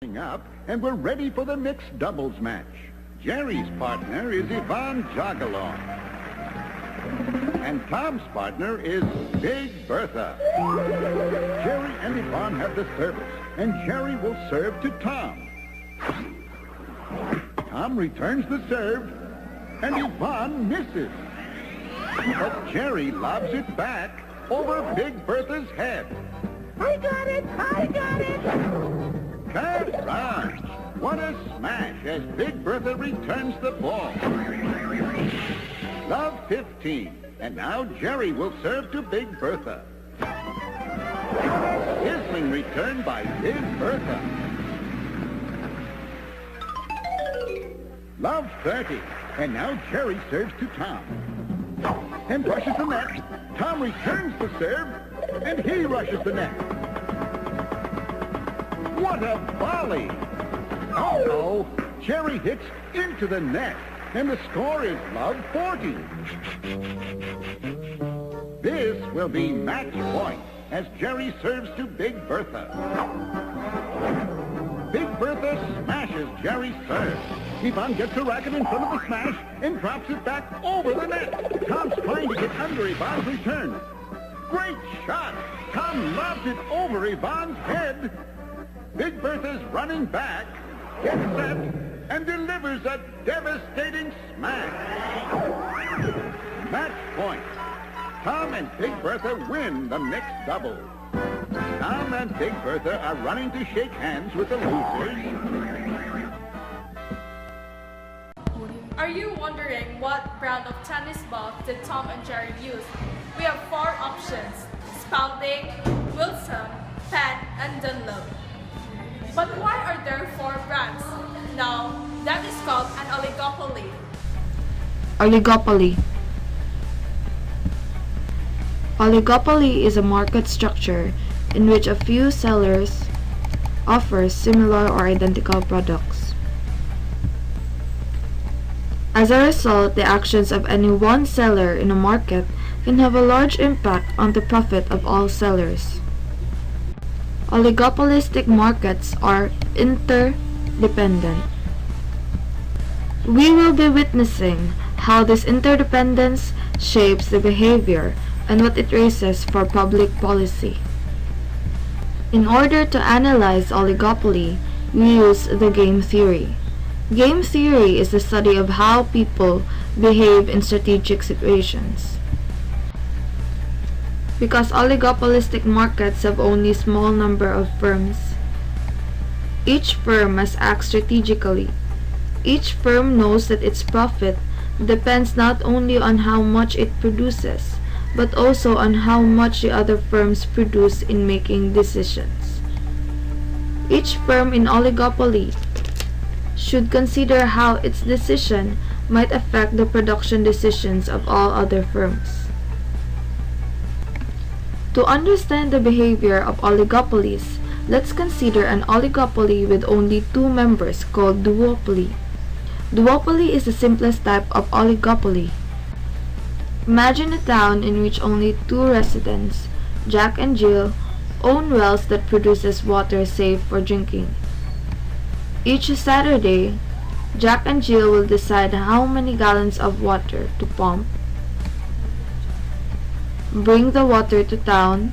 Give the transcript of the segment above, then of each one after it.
up, and we're ready for the mixed doubles match. Jerry's partner is Yvonne Jogalong. And Tom's partner is Big Bertha. Jerry and Yvonne have the service, and Jerry will serve to Tom. Tom returns the serve, and Yvonne misses. But Jerry lobs it back over Big Bertha's head. I got it! I got it! Carage! What a smash as Big Bertha returns the ball. Love 15. And now Jerry will serve to Big Bertha. Sizzling return by Big Bertha. Love 30. And now Jerry serves to Tom. And rushes the net. Tom returns the serve. And he rushes the net. What a volley! Oh no! Jerry hits into the net. And the score is Love 40. This will be match point as Jerry serves to Big Bertha. Big Bertha smashes Jerry's serve. Yvonne gets a racket in front of the smash and drops it back over the net. Tom's trying to get under Yvonne's return. Great shot! Tom lobs it over Yvonne's head. Big Bertha's running back, gets set, and delivers a devastating smash. Match point. Tom and Big Bertha win the mixed doubles. Tom and Big Bertha are running to shake hands with the losers. Are you wondering what brand of tennis ball did Tom and Jerry use? We have 4 options: Spalding, Wilson, Penn, and Dunlop. But why are there 4 brands? Now, that is called an oligopoly. Oligopoly. Oligopoly is a market structure in which a few sellers offer similar or identical products. As a result, the actions of any one seller in a market can have a large impact on the profit of all sellers. Oligopolistic markets are interdependent. We will be witnessing how this interdependence shapes the behavior and what it raises for public policy. In order to analyze oligopoly, we use the game theory. Game theory is the study of how people behave in strategic situations. Because oligopolistic markets have only a small number of firms, each firm must act strategically. Each firm knows that its profit depends not only on how much it produces, but also on how much the other firms produce in making decisions. Each firm in oligopoly should consider how its decision might affect the production decisions of all other firms. To understand the behavior of oligopolies, let's consider an oligopoly with only 2 members called duopoly. Duopoly is the simplest type of oligopoly. Imagine a town in which only 2 residents, Jack and Jill, own wells that produces water safe for drinking. Each Saturday, Jack and Jill will decide how many gallons of water to pump, bring the water to town,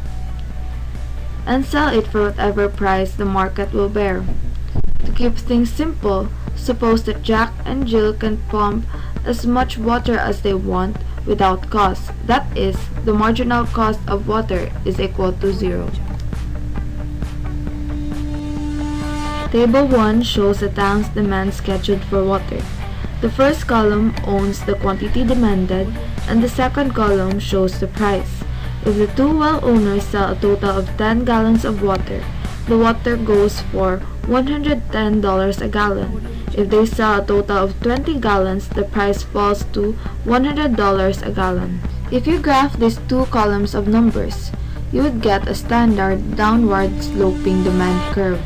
and sell it for whatever price the market will bear. To keep things simple, suppose that Jack and Jill can pump as much water as they want without cost. That is, the marginal cost of water is equal to 0. Table 1 shows the town's demand scheduled for water. The first column owns the quantity demanded, and the second column shows the price. If the 2 well owners sell a total of 10 gallons of water, the water goes for $110 a gallon. If they sell a total of 20 gallons, the price falls to $100 a gallon. If you graph these 2 columns of numbers, you would get a standard downward sloping demand curve.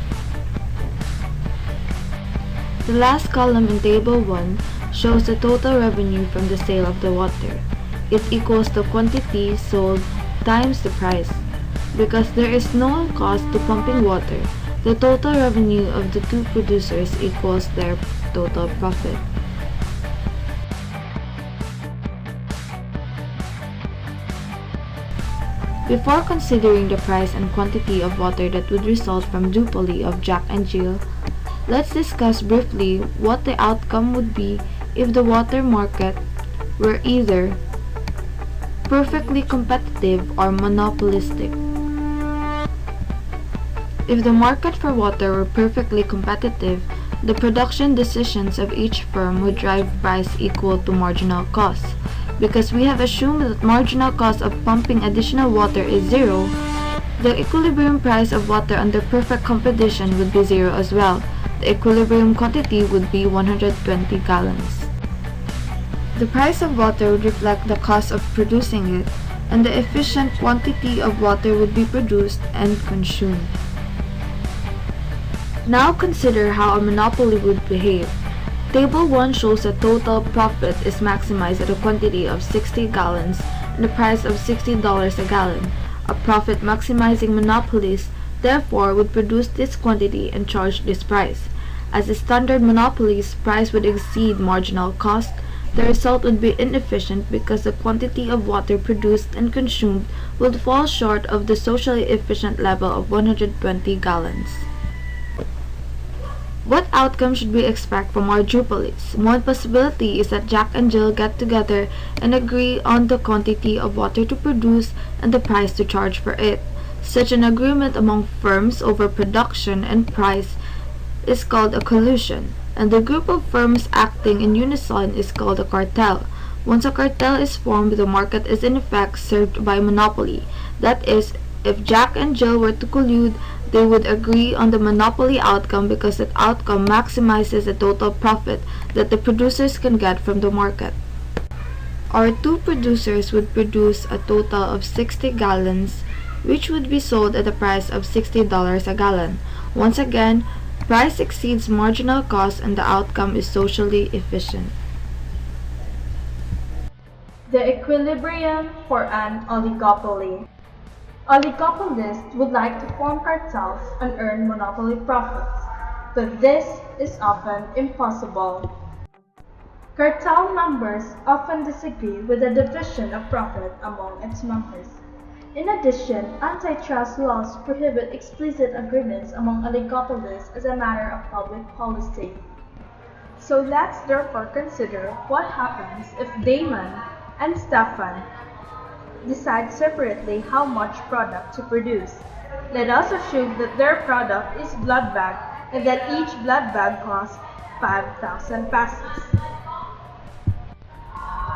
The last column in Table 1 shows the total revenue from the sale of the water. It equals the quantity sold times the price. Because there is no cost to pumping water, the total revenue of the two producers equals their total profit. Before considering the price and quantity of water that would result from duopoly of Jack and Jill, let's discuss briefly what the outcome would be if the water market were either perfectly competitive or monopolistic. If the market for water were perfectly competitive, the production decisions of each firm would drive price equal to marginal cost. Because we have assumed that marginal cost of pumping additional water is zero, the equilibrium price of water under perfect competition would be zero as well. The equilibrium quantity would be 120 gallons. The price of water would reflect the cost of producing it, and the efficient quantity of water would be produced and consumed. Now consider how a monopoly would behave. Table 1 shows that total profit is maximized at a quantity of 60 gallons and a price of $60 a gallon. A profit maximizing monopolist therefore would produce this quantity and charge this price. As a standard monopolist price would exceed marginal cost, the result would be inefficient because the quantity of water produced and consumed would fall short of the socially efficient level of 120 gallons. What outcome should we expect from our duopolies? One possibility is that Jack and Jill get together and agree on the quantity of water to produce and the price to charge for it. Such an agreement among firms over production and price is called a collusion, and the group of firms acting in unison is called a cartel. Once a cartel is formed, the market is in effect served by monopoly. That is, if Jack and Jill were to collude, they would agree on the monopoly outcome because that outcome maximizes the total profit that the producers can get from the market. Our two producers would produce a total of 60 gallons, which would be sold at a price of $60 a gallon. Once again, price exceeds marginal cost and the outcome is socially efficient. The equilibrium for an oligopoly. Oligopolists would like to form cartels and earn monopoly profits, but this is often impossible. Cartel members often disagree with the division of profit among its members. In addition, antitrust laws prohibit explicit agreements among oligopolists as a matter of public policy. So let's therefore consider what happens if Damon and Stefan decide separately how much product to produce. Let us assume that their product is blood bag and that each blood bag costs 5,000 pesos.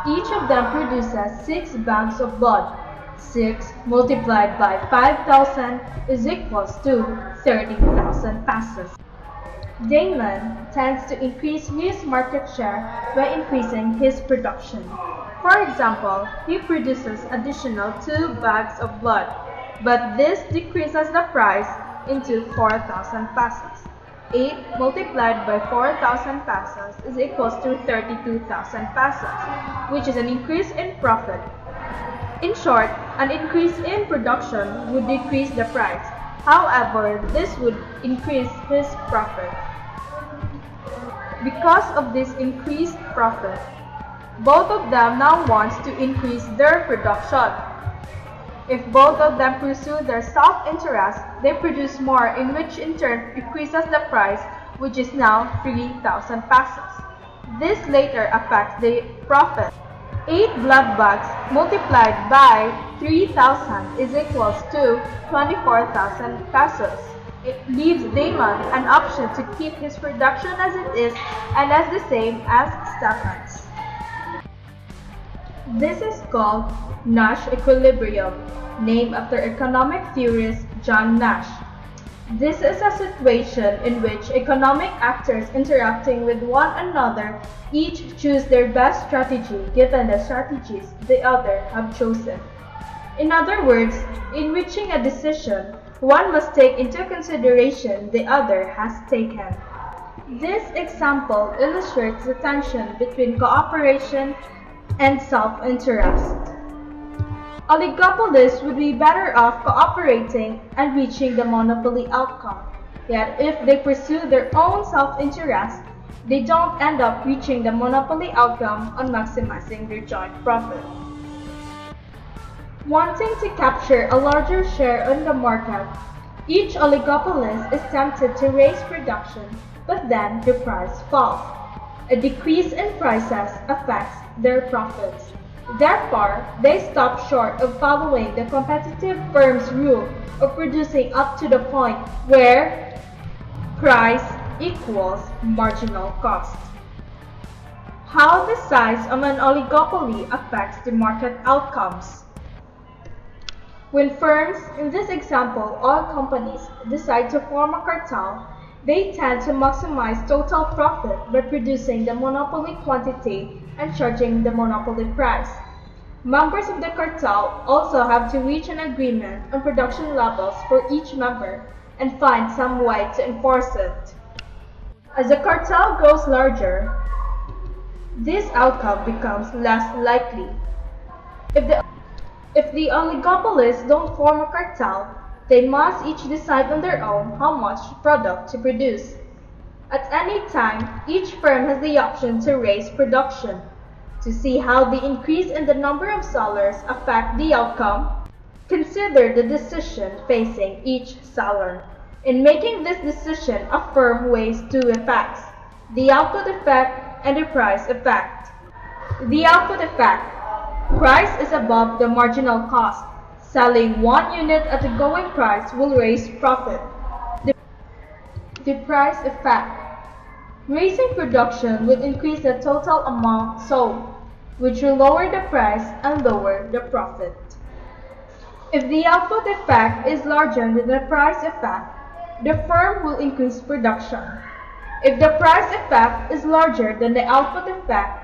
Each of them produces 6 bags of blood. 6 multiplied by 5,000 is equals to 30,000 pesos. Damon tends to increase his market share by increasing his production. For example, he produces additional 2 bags of blood, but this decreases the price into 4,000 pesos. 8 multiplied by 4,000 pesos is equals to 32,000 pesos, which is an increase in profit. In short, an increase in production would decrease the price. However, this would increase his profit. Because of this increased profit, both of them now want to increase their production. If both of them pursue their self-interest, they produce more, in which in turn decreases the price, which is now 3,000 pesos. This later affects the profit. 8 blood bags multiplied by 3,000 is equals to 24,000 pesos. It leaves Damon an option to keep his production as it is and as the same as Stefan's. This is called Nash equilibrium, named after economic theorist John Nash. This is a situation in which economic actors interacting with one another each choose their best strategy given the strategies the other have chosen. In other words, in reaching a decision, one must take into consideration the other has taken. This example illustrates the tension between cooperation and self-interest. Oligopolists would be better off cooperating and reaching the monopoly outcome. Yet if they pursue their own self-interest, they don't end up reaching the monopoly outcome on maximizing their joint profit. Wanting to capture a larger share in the market, each oligopolist is tempted to raise production, but then the price falls. A decrease in prices affects their profits. Therefore, they stop short of following the competitive firm's rule of producing up to the point where price equals marginal cost. How the size of an oligopoly affects the market outcomes. When firms, in this example oil companies, decide to form a cartel, they tend to maximize total profit by producing the monopoly quantity and charging the monopoly price. Members of the cartel also have to reach an agreement on production levels for each member and find some way to enforce it. As the cartel grows larger, this outcome becomes less likely. If the oligopolists don't form a cartel, they must each decide on their own how much product to produce. At any time, each firm has the option to raise production. To see how the increase in the number of sellers affect the outcome, consider the decision facing each seller. In making this decision, a firm weighs two effects, the output effect and the price effect. The output effect. Price is above the marginal cost. Selling one unit at the going price will raise profit. The price effect. Raising production will increase the total amount sold, which will lower the price and lower the profit. If the output effect is larger than the price effect, the firm will increase production. If the price effect is larger than the output effect,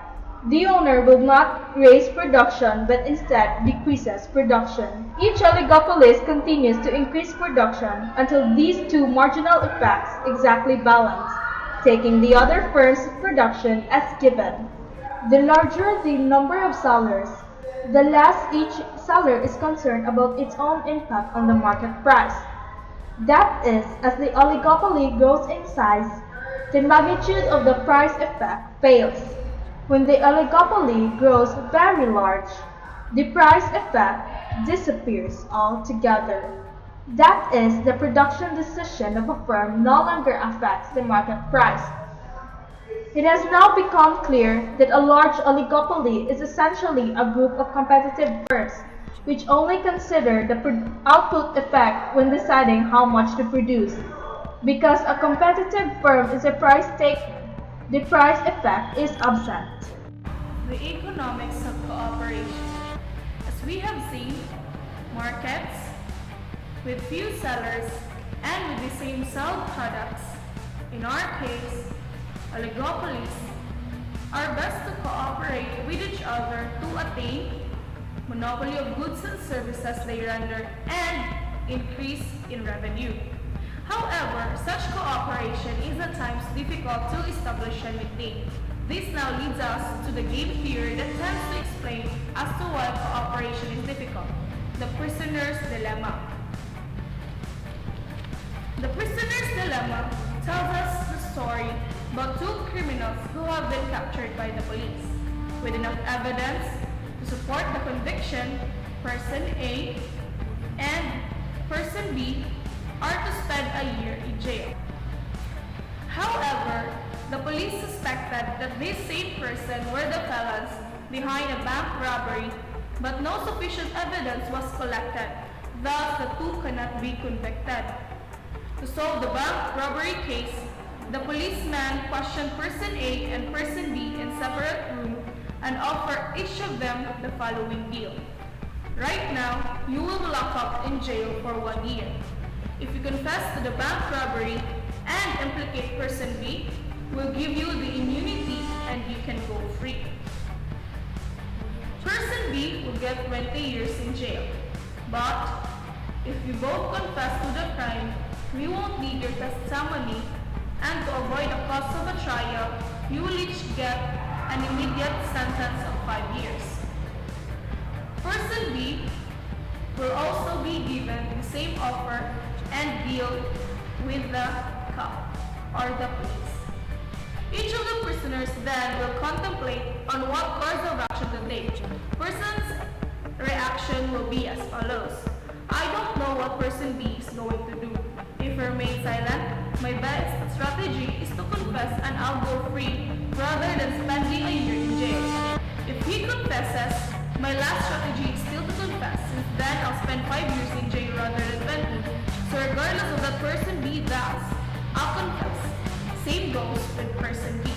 the owner will not raise production but instead decreases production. Each oligopolist continues to increase production until these two marginal effects exactly balance, taking the other firm's production as given. The larger the number of sellers, the less each seller is concerned about its own impact on the market price. That is, as the oligopoly grows in size, the magnitude of the price effect fails. When the oligopoly grows very large, the price effect disappears altogether. That is, the production decision of a firm no longer affects the market price. It has now become clear that a large oligopoly is essentially a group of competitive firms which only consider the output effect when deciding how much to produce. Because a competitive firm is a price taker, the price effect is absent. The economics of cooperation. As we have seen, markets with few sellers and with the same sold products, in our case, oligopolies, are best to cooperate with each other to attain monopoly of goods and services they render and increase in revenue. However, such cooperation is at times difficult to establish and maintain. This now leads us to the game theory that tends to explain as to why cooperation is difficult, the prisoner's dilemma. The prisoner's dilemma tells us the story about two criminals who have been captured by the police. With enough evidence to support the conviction, person A and person B are to spend a year in jail. However, the police suspected that this same person were the felons behind a bank robbery, but no sufficient evidence was collected, thus the two cannot be convicted. To solve the bank robbery case, the policeman questioned person A and person B in separate rooms and offered each of them the following deal. Right now, you will be locked up in jail for 1 year. If you confess to the bank robbery and implicate person B, we'll give you the immunity and you can go free. Person B will get 20 years in jail. But if you both confess to the crime, we won't need your testimony, and to avoid the cost of a trial, you will each get an immediate sentence of 5 years. Person B will also be given the same offer and deal with the cop or the police. Each of the prisoners then will contemplate on what course of action to take. Person's reaction will be as follows. I don't know what person B is going to do. If he remains silent, my best strategy is to confess and I'll go free rather than spending a year in jail. If he confesses, my last strategy is still to confess, since then I'll spend 5 years in jail rather than 20. So regardless of that person B does, I'll confess. Same goes with person B.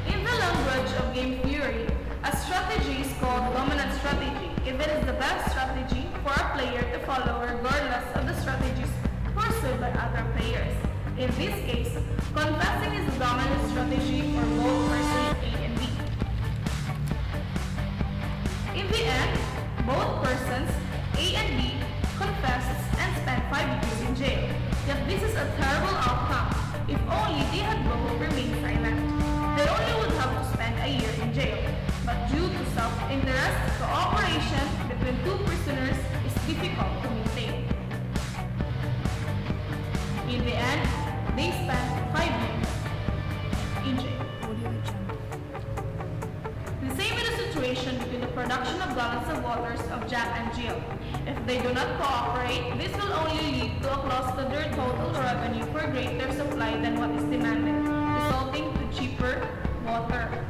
In the language of game theory, a strategy is called dominant strategy if it is the best strategy for a player to follow regardless of the strategies pursued by other players. In this case, confessing is the dominant strategy for both persons A and B. In the end, both persons A and B confessed and spent 5 years in jail. Yet this is a terrible outcome. If only they had both remained silent, they only would have to spend a year in jail. But due to self-interest, cooperation between two prisoners is difficult to maintain. In the end, they spent 5 years in jail. The same is the situation between the production of gallons of waters of Jack and Jill. If they do not cooperate, this will only lead to a loss to their total revenue for greater supply than what is demanded, resulting to cheaper water.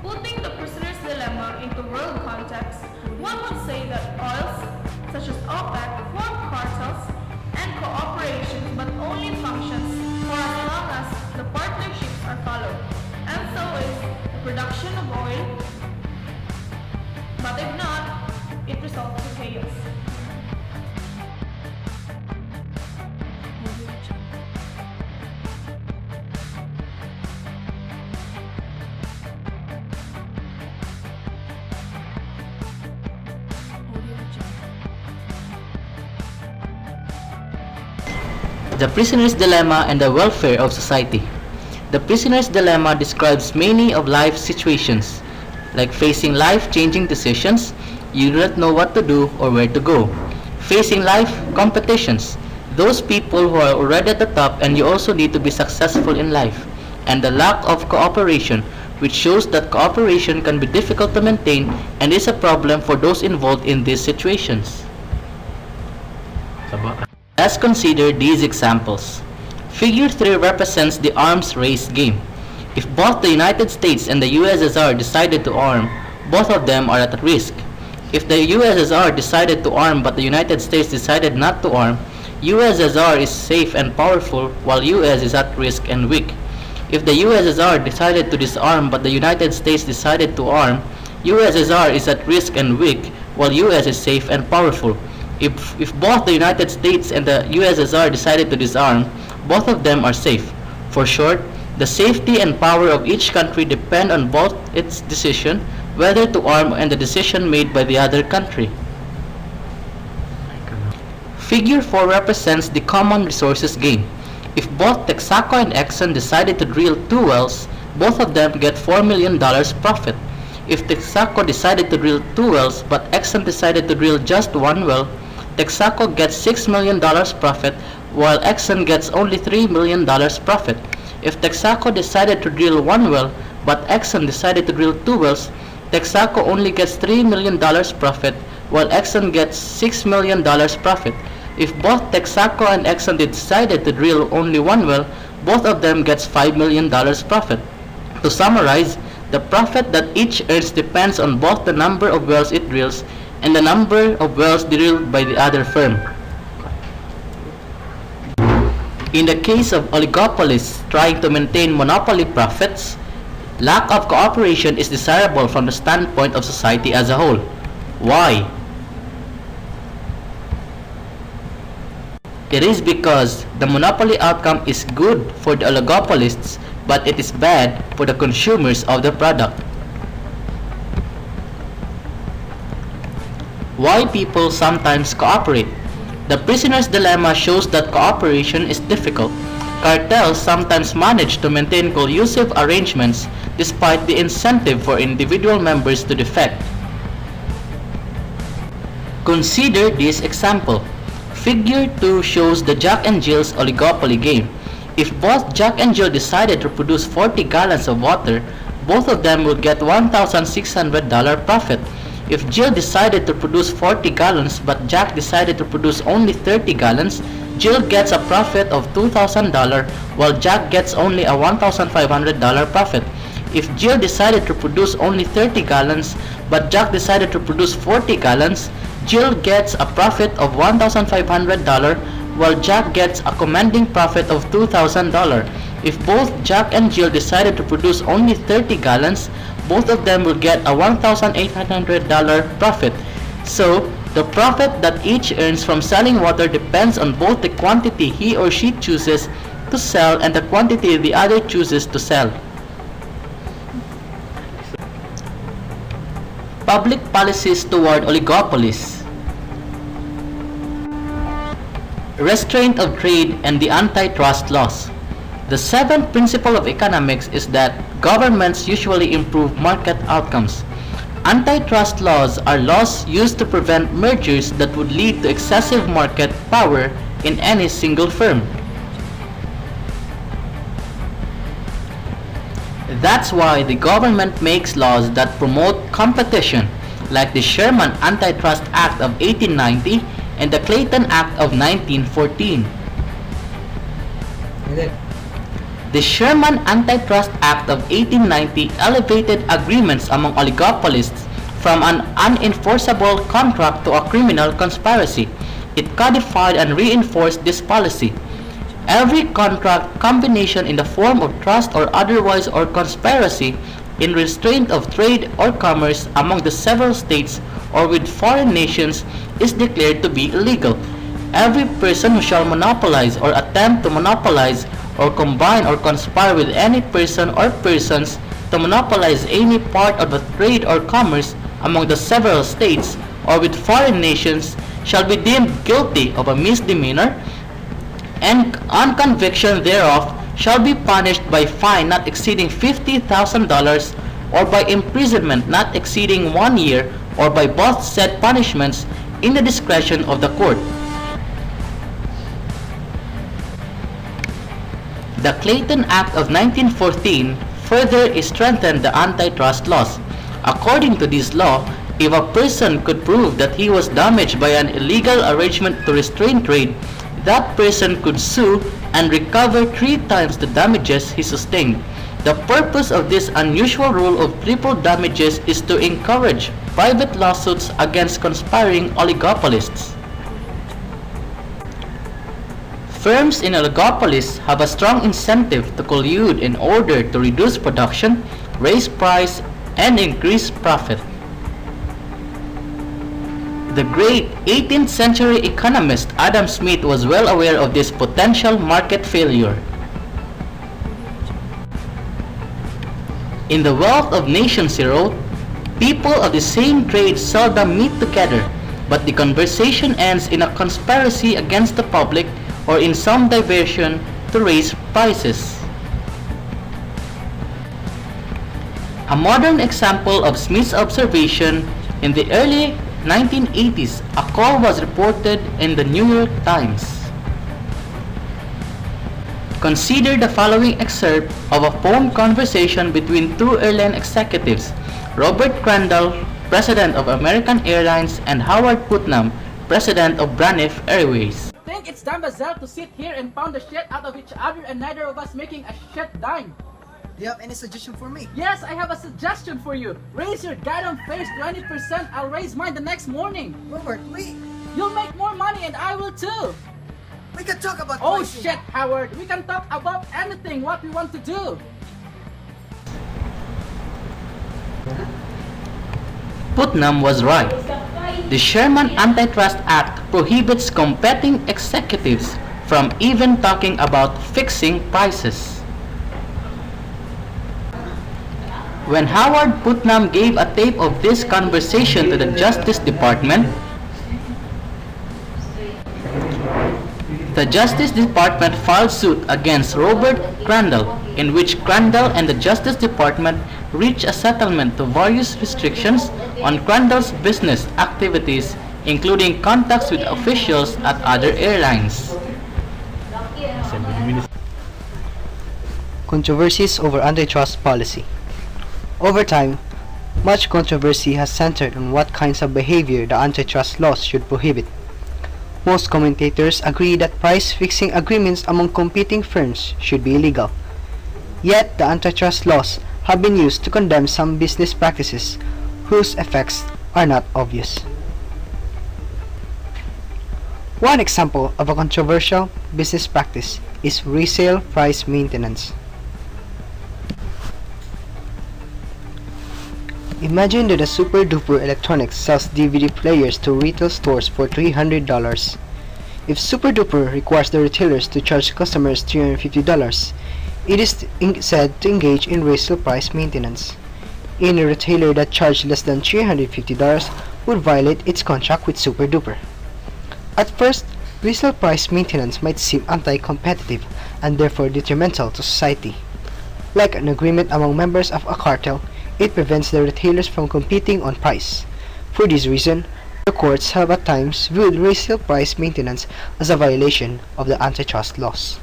Putting the prisoner's dilemma into world context, one would say that oils, such as OPEC, form cartels and cooperations but only functions for as long as the partnerships are followed, and so is the production of oil, but if not, it results in chaos. The prisoner's dilemma and the welfare of society. The prisoner's dilemma describes many of life's situations, like facing life-changing decisions, you do not know what to do or where to go. Facing life competitions, those people who are already at the top and you also need to be successful in life. And the lack of cooperation, which shows that cooperation can be difficult to maintain and is a problem for those involved in these situations. Let's consider these examples. Figure 3 represents the arms race game. If both the United States and the USSR decided to arm, both of them are at risk. If the USSR decided to arm but the United States decided not to arm, USSR is safe and powerful while US is at risk and weak. If the USSR decided to disarm but the United States decided to arm, USSR is at risk and weak while US is safe and powerful. If both the United States and the USSR decided to disarm, both of them are safe. For short, the safety and power of each country depend on both its decision whether to arm and the decision made by the other country. Figure 4 represents the common resources game. If both Texaco and Exxon decided to drill 2 wells, both of them get $4 million profit. If Texaco decided to drill 2 wells but Exxon decided to drill just 1 well, Texaco gets $6 million profit while Exxon gets only $3 million profit. If Texaco decided to drill 1 well but Exxon decided to drill 2 wells, Texaco only gets $3 million profit while Exxon gets $6 million profit. If both Texaco and Exxon decided to drill only 1 well, both of them gets $5 million profit. To summarize, the profit that each earns depends on both the number of wells it drills and the number of wells drilled by the other firm. In the case of oligopolists trying to maintain monopoly profits, lack of cooperation is desirable from the standpoint of society as a whole. Why? It is because the monopoly outcome is good for the oligopolists, but it is bad for the consumers of the product. Why people sometimes cooperate? The prisoner's dilemma shows that cooperation is difficult. Cartels sometimes manage to maintain collusive arrangements despite the incentive for individual members to defect. Consider this example. Figure 2 shows the Jack and Jill's oligopoly game. If both Jack and Jill decided to produce 40 gallons of water, both of them would get $1,600 profit. If Jill decided to produce 40 gallons but Jack decided to produce only 30 gallons, Jill gets a profit of $2,000 while Jack gets only a $1,500 profit. If Jill decided to produce only 30 gallons but Jack decided to produce 40 gallons, Jill gets a profit of $1,500 while Jack gets a commanding profit of $2,000. If both Jack and Jill decided to produce only 30 gallons, both of them will get a $1,800 profit. So, the profit that each earns from selling water depends on both the quantity he or she chooses to sell and the quantity the other chooses to sell. Public policies toward oligopolies. Restraint of trade and the antitrust laws. The seventh principle of economics is that governments usually improve market outcomes. Antitrust laws are laws used to prevent mergers that would lead to excessive market power in any single firm. That's why the government makes laws that promote competition, like the Sherman Antitrust Act of 1890 and the Clayton Act of 1914. The Sherman Antitrust Act of 1890 elevated agreements among oligopolists from an unenforceable contract to a criminal conspiracy. It codified and reinforced this policy. Every contract combination in the form of trust or otherwise or conspiracy in restraint of trade or commerce among the several states or with foreign nations is declared to be illegal. Every person who shall monopolize or attempt to monopolize or combine or conspire with any person or persons to monopolize any part of the trade or commerce among the several states or with foreign nations shall be deemed guilty of a misdemeanor, and on conviction thereof shall be punished by fine not exceeding $50,000 or by imprisonment not exceeding 1 year or by both said punishments in the discretion of the court. The Clayton Act of 1914 further strengthened the antitrust laws. According to this law, if a person could prove that he was damaged by an illegal arrangement to restrain trade, that person could sue and recover 3 times the damages he sustained. The purpose of this unusual rule of triple damages is to encourage private lawsuits against conspiring oligopolists. Firms in oligopolies have a strong incentive to collude in order to reduce production, raise price, and increase profit. The great 18th century economist Adam Smith was well aware of this potential market failure. In The Wealth of Nations he wrote, "People of the same trade seldom meet together, but the conversation ends in a conspiracy against the public or in some diversion to raise prices." A modern example of Smith's observation: in the early 1980s, a call was reported in the New York Times. Consider the following excerpt of a phone conversation between 2 airline executives, Robert Randel, president of American Airlines, and Howard Putnam, president of Braniff Airways. Think it's time as hell to sit here and pound the shit out of each other and neither of us making a shit dime. Do you have any suggestion for me? Yes, I have a suggestion for you. Raise your goddamn face 20%, I'll raise mine the next morning. Robert, wait. You'll make more money and I will too. We can talk about Oh pricing. shit, Howard. We can talk about anything what we want to do. Putnam was right. The Sherman Antitrust Act prohibits competing executives from even talking about fixing prices. When Howard Putnam gave a tape of this conversation to the Justice Department, the Justice Department filed suit against Robert Randel, in which Randel and the Justice Department reached a settlement to various restrictions on Randel's business activities including contacts with officials at other airlines. Controversies over antitrust policy. Over time, much controversy has centered on what kinds of behavior the antitrust laws should prohibit. Most commentators agree that price-fixing agreements among competing firms should be illegal. Yet, the antitrust laws have been used to condemn some business practices whose effects are not obvious. One example of a controversial business practice is resale price maintenance. Imagine that a Super Duper Electronics sells DVD players to retail stores for $300. If Super Duper requires the retailers to charge customers $350, it is said to engage in resale price maintenance. Any retailer that charged less than $350 would violate its contract with Super Duper. At first, resale price maintenance might seem anti-competitive and therefore detrimental to society. Like an agreement among members of a cartel, it prevents the retailers from competing on price. For this reason, the courts have at times viewed resale price maintenance as a violation of the antitrust laws.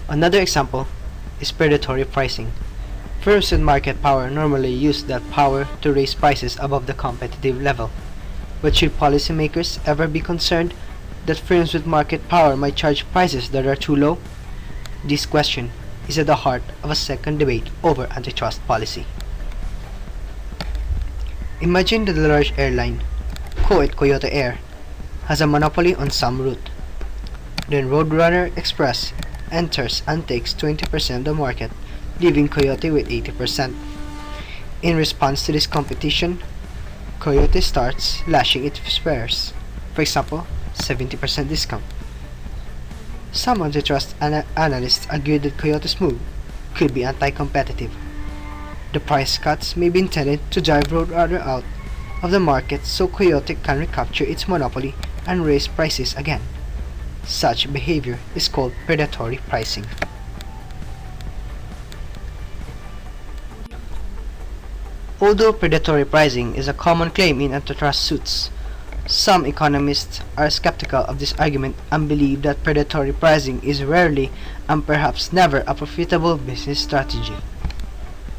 Another example is predatory pricing. Firms with market power normally use that power to raise prices above the competitive level. But should policymakers ever be concerned that firms with market power might charge prices that are too low? This question is at the heart of a second debate over antitrust policy. Imagine that the large airline, Coyote Air, has a monopoly on some route. Then Roadrunner Express enters and takes 20% of the market, leaving Coyote with 80%. In response to this competition, Coyote starts slashing its fares, for example, 70% discount. Some antitrust analysts argue that Coyote's move could be anti-competitive. The price cuts may be intended to drive Roadrunner out of the market so Coyote can recapture its monopoly and raise prices again. Such behavior is called predatory pricing. Although predatory pricing is a common claim in antitrust suits, some economists are skeptical of this argument and believe that predatory pricing is rarely and perhaps never a profitable business strategy.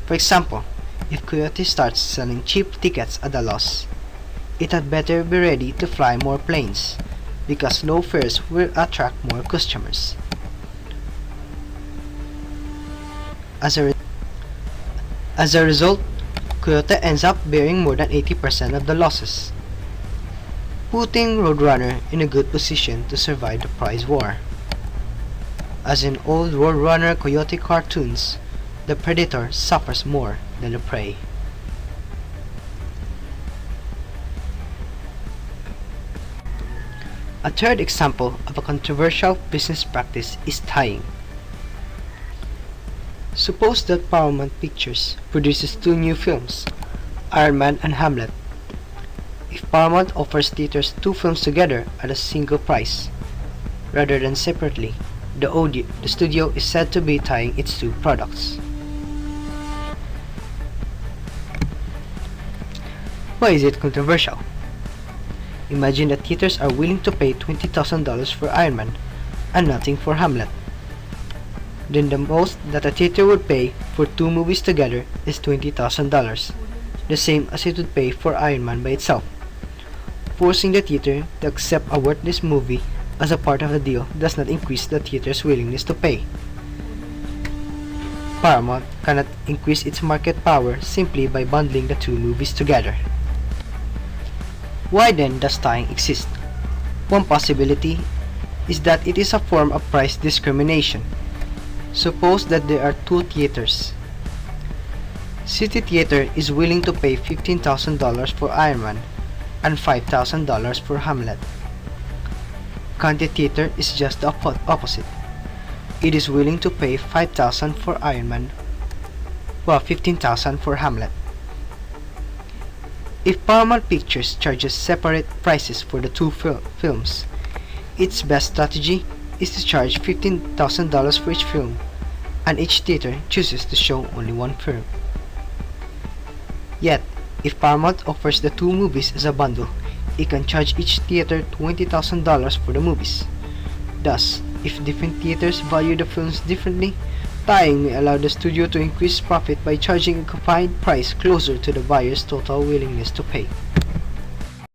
For example, if Coyote starts selling cheap tickets at a loss, it had better be ready to fly more planes, because low fares will attract more customers. As a result, Coyote ends up bearing more than 80% of the losses, putting Roadrunner in a good position to survive the price war. As in old Roadrunner Coyote cartoons, the predator suffers more than the prey. A third example of a controversial business practice is tying. Suppose that Paramount Pictures produces two new films, Iron Man and Hamlet. If Paramount offers theaters two films together at a single price, rather than separately, the studio is said to be tying its two products. Why is it controversial? Imagine that theaters are willing to pay $20,000 for Iron Man and nothing for Hamlet. Then the most that a theater would pay for two movies together is $20,000, the same as it would pay for Iron Man by itself. Forcing the theater to accept a worthless movie as a part of the deal does not increase the theater's willingness to pay. Paramount cannot increase its market power simply by bundling the two movies together. Why then does tying exist? One possibility is that it is a form of price discrimination. Suppose that there are two theaters. City Theater is willing to pay $15,000 for Iron Man and $5,000 for Hamlet. County Theater is just the opposite. It is willing to pay $5,000 for Iron Man, while $15,000 for Hamlet. If Paramount Pictures charges separate prices for the two films, its best strategy is to charge $15,000 for each film, and each theater chooses to show only one film. Yet, If Paramount offers the two movies as a bundle, it can charge each theater $20,000 for the movies. Thus, if different theaters value the films differently, tying may allow the studio to increase profit by charging a combined price closer to the buyer's total willingness to pay.